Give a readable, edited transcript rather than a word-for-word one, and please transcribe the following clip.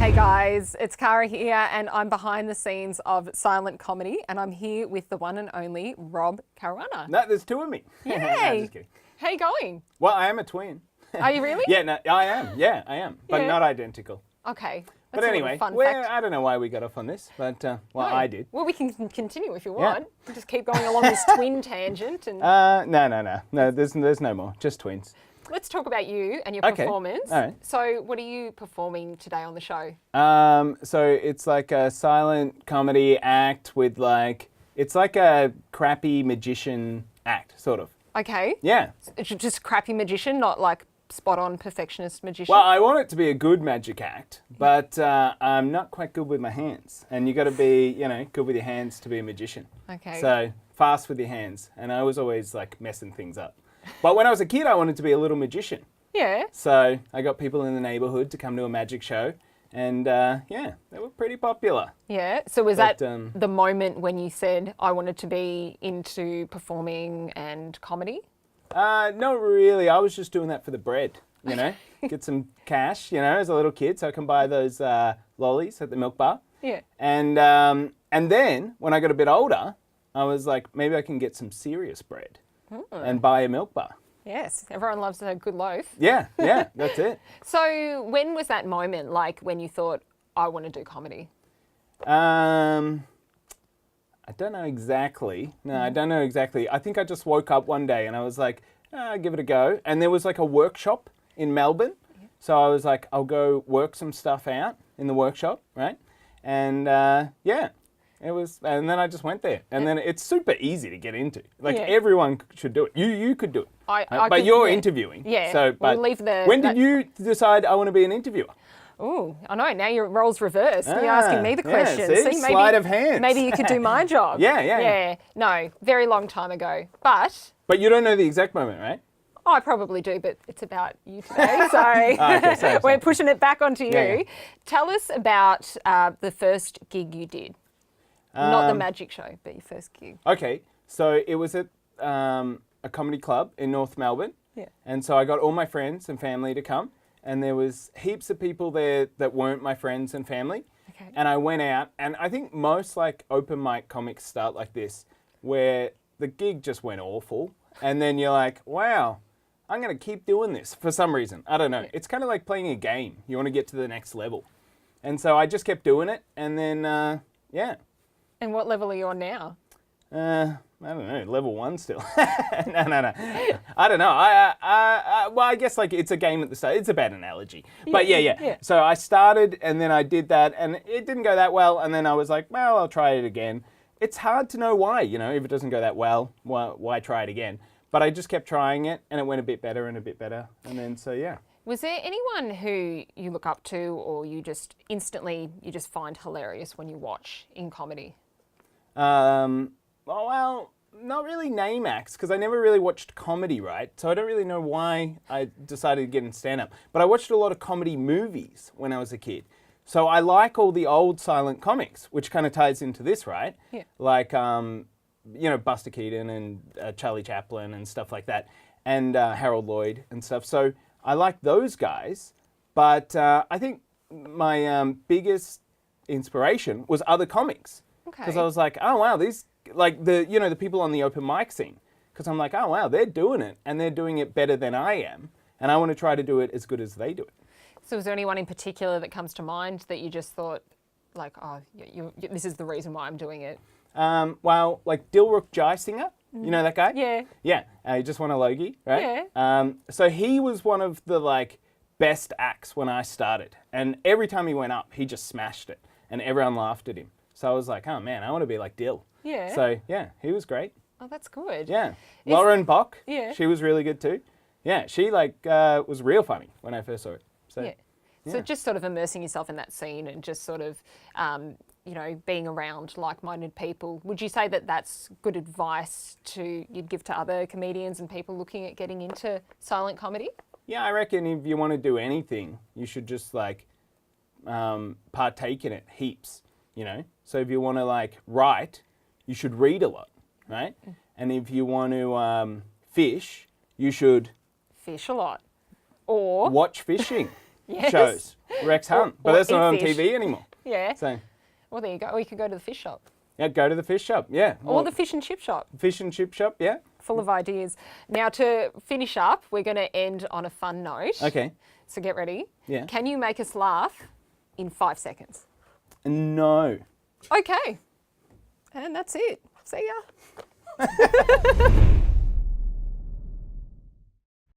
Hey guys, it's Kara here and I'm behind the scenes of silent comedy and I'm here with the one and only Rob Caruana. No, there's two of me. Yay! No, just kidding. How you going? Well, I am a twin. Are you really? Yeah, no, I am. Yeah, I am. But Yeah. not identical. Okay. But That's a anyway, little fun fact. I don't know why we got off on this, but I did. Well, we can continue if you want. We'll just keep going along this twin tangent. And No, there's no more. Just twins. let's talk about you and your Okay. performance. All right. So what are you performing today on the show? So it's like a silent comedy act with it's like a crappy magician act, sort of. Okay. Yeah. It's just crappy magician, not like spot on perfectionist magician. Well, I want it to be a good magic act, but I'm not quite good with my hands. And you got to be, good with your hands to be a magician. Okay. So fast with your hands. And I was always messing things up. But when I was a kid, I wanted to be a little magician. Yeah. So I got people in the neighborhood to come to a magic show. And they were pretty popular. Yeah. So was that But, the moment when you said, I wanted to be into performing and comedy? Not really. I was just doing that for the bread, Get some cash, as a little kid, so I can buy those lollies at the milk bar. Yeah. And then when I got a bit older, I was like, maybe I can get some serious bread and buy a milk bar. Yes. Everyone loves a good loaf. Yeah, that's it. So when was that moment, like when you thought, I want to do comedy? I don't know exactly. No, I don't know exactly. I think I just woke up one day and I was like, give it a go. And there was a workshop in Melbourne. Yeah. So I was like, I'll go work some stuff out in the workshop, right? And it was, and then I just went there. And then it's super easy to get into. Everyone should do it. You could do it. But you're interviewing. Yeah. So, but we'll leave when did you decide I want to be an interviewer? Oh, I know. Now your role's reversed. You're asking me the questions. See, maybe, sleight of hand. Maybe you could do my job. Yeah. No, very long time ago. But you don't know the exact moment, right? I probably do, but it's about you today. So Okay, we're pushing it back onto you. Yeah. Tell us about the first gig you did. Not the magic show, but your first gig. Okay, so it was at a comedy club in North Melbourne. Yeah. And so I got all my friends and family to come. And there was heaps of people there that weren't my friends and family. Okay. And I went out, and I think most open mic comics start like this, where the gig just went awful. And then you're like, wow, I'm going to keep doing this for some reason. I don't know. It's kind of like playing a game. You want to get to the next level. And so I just kept doing it. And then, And what level are you on now? I don't know, level 1 still. No. I don't know. Well, I guess it's a game at the start. It's a bad analogy. But yeah. So I started and then I did that and it didn't go that well. And then I was like, well, I'll try it again. It's hard to know why, if it doesn't go that well, why try it again? But I just kept trying it and it went a bit better and a bit better. And then, so yeah. Was there anyone who you look up to or you just find hilarious when you watch in comedy? Well, not really name acts, because I never really watched comedy, right? So I don't really know why I decided to get in stand-up. But I watched a lot of comedy movies when I was a kid. So I like all the old silent comics, which kind of ties into this, right? Yeah. Buster Keaton and Charlie Chaplin and stuff like that, and Harold Lloyd and stuff. So I like those guys, but I think my biggest inspiration was other comics. Okay. Because I was like, oh wow, these the people on the open mic scene. Because I'm like, oh wow, they're doing it and they're doing it better than I am, and I want to try to do it as good as they do it. So is there anyone in particular that comes to mind that you just thought, this is the reason why I'm doing it? Dilruk Jaisinger, you know that guy? Yeah. Yeah, he just won a Logie, right? Yeah. So he was one of the best acts when I started, and every time he went up, he just smashed it, and everyone laughed at him. So I was like, oh man, I want to be like Dill. Yeah. So yeah, he was great. Oh, that's good. Yeah. Lauren Bock, yeah, she was really good too. Yeah, she was real funny when I first saw it. So, yeah. So just sort of immersing yourself in that scene and just sort of, being around like-minded people. Would you say that that's good advice you'd give to other comedians and people looking at getting into silent comedy? Yeah, I reckon if you want to do anything, you should just partake in it heaps, So if you want to write, you should read a lot, right? And if you want to fish, you should fish a lot. Or watch fishing. Yes. shows. Rex Hunt. But or that's not on eat fish. TV anymore. Yeah. So, Well, there you go. Or you could go to the fish shop. yeah, go to the fish shop. Yeah. Or the fish and chip shop. fish and chip shop. Yeah. Full of ideas. Now, to finish up, we're going to end on a fun note. Okay. So get ready. Yeah. Can you make us laugh in 5 seconds? No. Okay. And that's it. See ya.